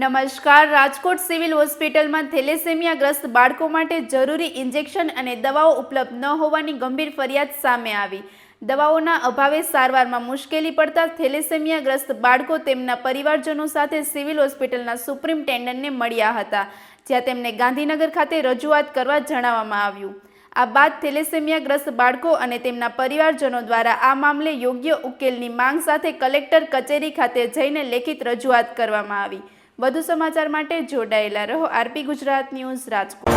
નમસ્કાર. રાજકોટ સિવિલ હોસ્પિટલમાં થેલેસેમિયાગ્રસ્ત બાળકો માટે જરૂરી ઇન્જેક્શન અને દવાઓ ઉપલબ્ધ ન હોવાની ગંભીર ફરિયાદ સામે આવી. દવાઓના અભાવે સારવારમાં મુશ્કેલી પડતા થેલેસેમિયાગ્રસ્ત બાળકો તેમના પરિવારજનો સાથે સિવિલ હોસ્પિટલના સુપ્રિન્ટેન્ડન્ટને મળ્યા હતા, જ્યાં તેમને ગાંધીનગર ખાતે રજૂઆત કરવા જણાવવામાં આવ્યું. આ બાદ થેલેસેમિયાગ્રસ્ત બાળકો અને તેમના પરિવારજનો દ્વારા આ મામલે યોગ્ય ઉકેલની માંગ સાથે કલેક્ટર કચેરી ખાતે જઈને લેખિત રજૂઆત કરવામાં આવી. વધુ સમાચાર માટે જોડાયેલા રહો. RP Gujarat news, Rajkot.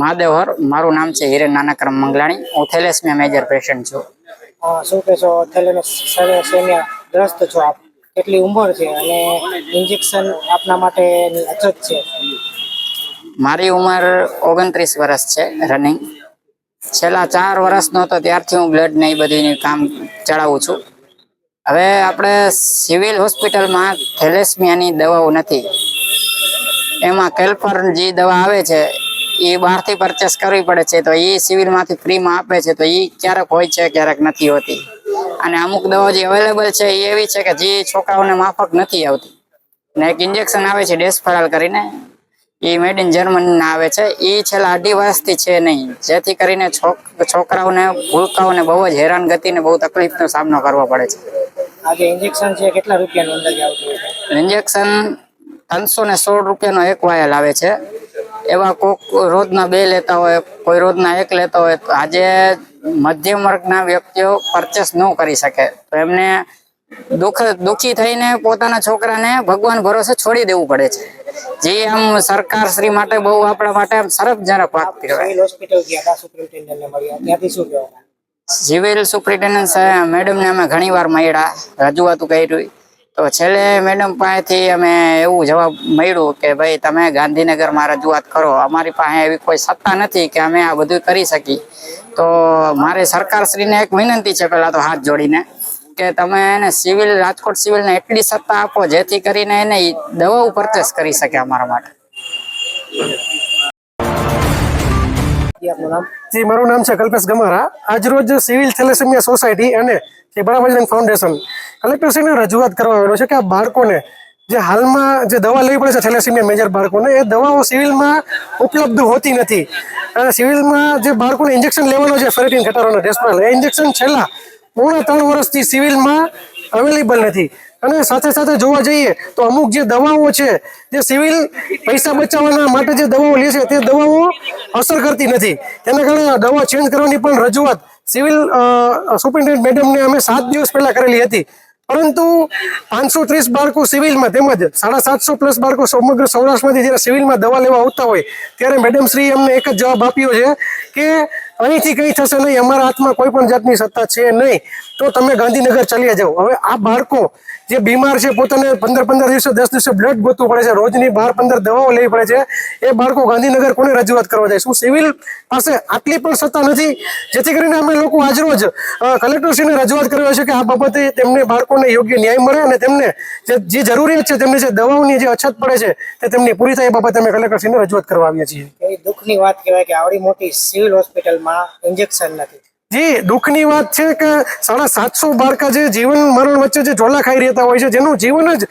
મહાદેવહર, મારું નામ છે હિરેન નાનકરામ મંગલાણી. હું થેલેસેમિયા મેજર પેશન્ટ છું. શું કહેશો? થેલેસેમિયા ગ્રસ્ત છો આપ, કેટલી ઉંમર છે અને ઇન્જેક્શન આપના માટે અછત છે? મારી ઉંમર 29 વર્ષ છે રનિંગ. છેલ્લા 4 વર્ષનો તો ત્યારથી હું બ્લડ ને એ બધી કામ ચડાવું છું. હવે આપણે સિવિલ હોસ્પિટલમાં થેલેસેમિયાની દવાઓ નથી. એમાં કેલ્પર જે દવા આવે છે એ બહારથી પરચેસ કરવી પડે છે, તો એ સિવિલમાંથી ફ્રીમાં આપે છે. તો એ ક્યારેક હોય છે, ક્યારેક નથી હોતી. અને અમુક દવાઓ જે અવેલેબલ છે એ એવી છે કે જે છોકરાઓને માફક નથી આવતી. ને એક ઇન્જેક્શન આવે છે ડેસ્ફરાલ કરીને, એ મેડ ઇન જર્મનીના આવે છે. એ છેલ્લા 2.5 વર્ષથી છે નહીં, જેથી કરીને છોકરાઓને ભૂલકાઓને બહુ જ હેરાનગતિને બહુ તકલીફનો સામનો કરવો પડે છે. આ જે ઇન્જેક્શન છે કેટલા રૂપિયાનું અંદાજે આવતું હોય છે? ઇન્જેક્શન 316 રૂપિયાનો એક વાયલ આવે છે. એવા કોઈક રોજના 2 લેતા હોય, કોઈ રોજના 1 લેતા હોય. તો આજે મધ્યમ વર્ગના વ્યક્તિઓ પરચેસ ન કરી શકે, તો એમને દુઃખી થઈને પોતાના છોકરાને ભગવાન ભરોસે છોડી દેવું પડે છે. જે આમ સરકાર શ્રી માટે બહુ આપણા માટે આમ સરસજનક વાત કહેવાય. સિવિલ હોસ્પિટલ ગયા સુપ્રિન્ટેન્ડન્ટને મળ્યા, ત્યાંથી શું કહેવાય? સિવિલ સુપ્રિન્ટેન્ડન્ટ મેડમને અમે ઘણી વાર મળ્યા, રજૂઆતો કરી. તો છેલ્લે મેડમ પાસેથી અમે એવું જવાબ મળ્યું કે ભાઈ તમે ગાંધીનગરમાં રજૂઆત કરો, અમારી પાસે એવી કોઈ સત્તા નથી કે અમે આ બધું કરી શકીએ. તો મારે સરકારશ્રીને એક વિનંતી છે, પહેલાં તો હાથ જોડીને, કે તમે એને સિવિલ રાજકોટ સિવિલને એટલી સત્તા આપો જેથી કરીને એને દવાઓ પરચેસ કરી શકે અમારા માટે. જી, મારું નામ છે કલ્પેશ ગમારા. આજરોજ સિવિલ થેલેસેમિયા સોસાયટી અને બરાબર ફાઉન્ડેશન કલેક્ટરશ્રીને રજૂઆત કરવા આવેલો છે કે આ બાળકોને જે હાલમાં જે દવા લેવી પડે છે થેલેસેમિયા મેજર બાળકોને, એ દવાઓ સિવિલમાં ઉપલબ્ધ હોતી નથી. અને સિવિલમાં જે બાળકોને ઇન્જેક્શન લેવાનો છે ફેરેટીન ઘટાડવાનો ડેસ્પરાલ, એ ઇન્જેક્શન છેલ્લા પૂર્ણ 3 વર્ષથી સિવિલમાં અવેલેબલ નથી. અને સાથે સાથે જોવા જઈએ તો અમુક જે દવાઓ છે જે સિવિલ પૈસા બચાવવાના માટે જે દવાઓ લે છે તે દવાઓ અસર કરતી નથી. તેના કારણે દવા ચેન્જ કરવાની પણ રજૂઆત સિવિલ સુપ્રિન્ટેન્ડન્ટ મેડમને અમે 7 દિવસ પહેલા કરેલી હતી. પરંતુ 530 બાળકો સિવિલમાં તેમજ 750 પ્લસ બાળકો સમગ્ર સૌરાષ્ટ્રમાંથી જ્યારે સિવિલમાં દવા લેવા આવતા હોય ત્યારે મેડમ શ્રી અમને એક જ જવાબ આપ્યો છે કે અહીંથી કંઈ થશે નહીં, અમારા હાથમાં કોઈ પણ જાતની સત્તા છે નહીં, તો તમે ગાંધીનગર ચાલ્યા જાઓ. હવે આ બાળકો જે બીમાર છે, પોતાને 15 દિવસે 10 દિવસે બ્લડ ગોતવું પડે છે, રોજની 12-15 દવાઓ લેવી પડે છે, એ બાળકો ગાંધીનગર કોને રજૂઆત કરવા જાય? શું સિવિલ પાસે આટલી પણ સત્તા નથી? જેથી કરીને અમે લોકો આજરોજ કલેક્ટરશ્રીને રજૂઆત કરી છે કે આ બાબતે તેમને બાળકોને યોગ્ય ન્યાય મળે અને તેમને જે જરૂરિયાત છે, તેમની જે દવાઓની જે અછત પડે છે તે તેમની પૂરી થાય એ બાબતે અમે કલેક્ટરશ્રીને રજૂઆત કરવા આવીએ છીએ. એ દુઃખની વાત કહેવાય કે આવડી મોટી સિવિલ હોસ્પિટલમાં ઇન્જેક્શન નથી. જી, દુઃખની વાત છે કે 750 બાળકા જે જીવન મરણ વચ્ચે જે ઝોલા ખાઈ રહેતા હોય છે, જેનું જીવન જ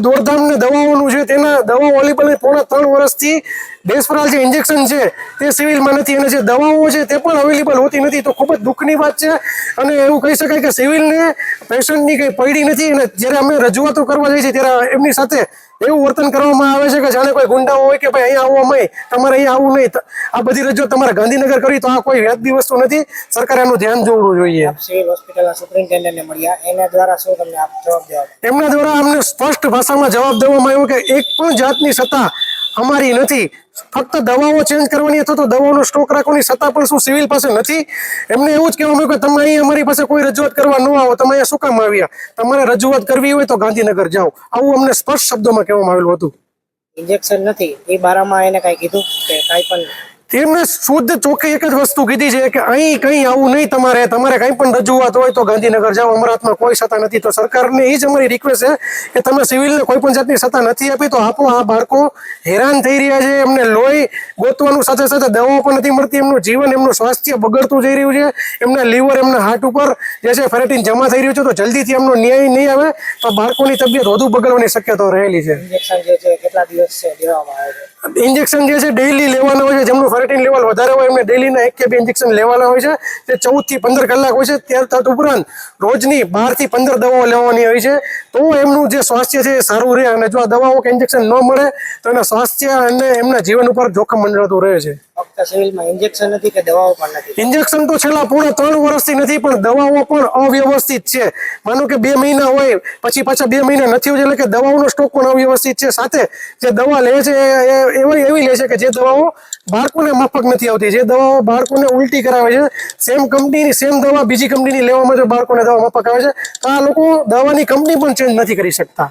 દોડધામ ને દવાઓનું છે, તેના દવાઓ અવેલેબલ પૂર્ણ 3 વર્ષથી ડેસ્પરાલ જે ઇન્જેક્શન છે તે સિવિલમાં નથી અને જે દવાઓ છે તે પણ અવેલેબલ હોતી નથી. તો ખૂબ જ દુઃખની વાત છે. અને એવું કહી શકાય કે સિવિલને પેશન્ટની કંઈ પડી નથી. અને જ્યારે અમે રજૂઆતો કરવા જઈએ છીએ ત્યારે એમની સાથે એવું વર્તન કરવામાં આવે છે કે જાણે કોઈ ગુંડાઓ હોય કે ભાઈ અહીંયા આવવા નહીં, તમારે અહીંયા આવવું નહીં, આ બધી રજૂઆત તમારે ગાંધીનગર કરી, તો આ કોઈ વ્યાજબી વસ્તુ નથી. સરકારે આનું ધ્યાન દોરવું જોઈએ. સિવિલ હોસ્પિટલના સુપ્રિન્ટેન્ડન્ટને મળ્યા, એના દ્વારા શું તમને જવાબ દેવા? એમના દ્વારા અમને સ્પષ્ટ ભાષામાં જવાબ દેવામાં આવ્યો કે એક પણ જાતની સત્તા અમારી નથી. ફક્ત દવાઓ ચેન્જ કરવાની અથવા તો દવાઓનો સ્ટોક રાખવાની સત્તા પણ શું સિવિલ પાસે નથી? એમને એવું જ કહેવામાં આવ્યું કે તમે અહીં અમારી પાસે કોઈ રજૂઆત કરવા ન આવો, તમે અહીંયા શું કામ આવ્યા? તમારે રજૂઆત કરવી હોય તો ગાંધીનગર જાઓ, આવું અમને સ્પષ્ટ શબ્દોમાં કહેવામાં આવેલું હતું. ઇન્જેક્શન નથી એ બારામાં એને કાંઈ કીધું કે કાંઈ પણ? એમને શુદ્ધ ચોખ્ખી એક જ વસ્તુ કીધી છે કે અહીં કંઈ આવું નહીં, તમારે કંઈ પણ રજૂઆત હોય તો ગાંધીનગર જાઓ, અમરાવતીમાં કોઈ સત્તા નથી. તો સરકારને એ જ અમારી રિક્વેસ્ટ છે કે તમે સિવિલને કોઈ પણ જાતની સત્તા નથી આપી તો આપો. આ બાળકો હેરાન થઈ રહ્યા છે, એમને લોહી ગોતવાનું સાથે સાથે દવાઓ પણ નથી મળતી, એમનું જીવન એમનું સ્વાસ્થ્ય બગડતું જઈ રહ્યું છે, એમના લીવર એમના હાર્ટ ઉપર જે છે ફેરેટીન જમા થઈ રહ્યું છે. તો જલ્દીથી એમનો ન્યાય નહીં આવે તો બાળકોની તબિયત વધુ બગડવાની શક્યતાઓ રહેલી છે. ઇન્જેક્શન જે છે કેટલા દિવસ છે દેવામાં આવે છે? ઇન્જેક્શન જે છે ડેઈલી લેવાના હોય છે. જેમનું ફેરેટીન લેવલ વધારે હોય એમને ડેઈલીના 1 કે 2 ઇન્જેક્શન લેવાના હોય છે. તે 14 થી 15 કલાક હોય છે. ત્યાર ઉપરાંત રોજની 12 થી 15 દવાઓ લેવાની હોય છે. તો એમનું જે સ્વાસ્થ્ય છે એ સારું રહે. અને જો આ દવાઓ કે ઇન્જેક્શન ન મળે તો એના સ્વાસ્થ્ય અને એમના જીવન ઉપર જોખમ મંડળતું રહે છે. ફક્ત સિવિલમાં ઇન્જેક્શન નથી કે દવાઓ પણ નથી? ઇન્જેક્શન તો છેલ્લા પૂરા 3 વર્ષથી નથી, પણ દવાઓ પણ અવ્યવસ્થિત છે. માનો કે 2 મહિના હોય પછી પાછા 2 મહિના નથી હોય, એટલે કે દવાઓનો સ્ટોક પણ અવ્યવસ્થિત છે. સાથે જે દવા લે છે એવી લે છે કે જે દવાઓ બાળકોને માફક નથી આવતી, જે દવાઓ બાળકોને ઉલટી કરાવે છે. સેમ કંપનીની સેમ દવા બીજી કંપનીની લેવામાં જો બાળકોને દવા માફક આવે છે તો આ લોકો દવાની કંપની પણ ચેન્જ નથી કરી શકતા.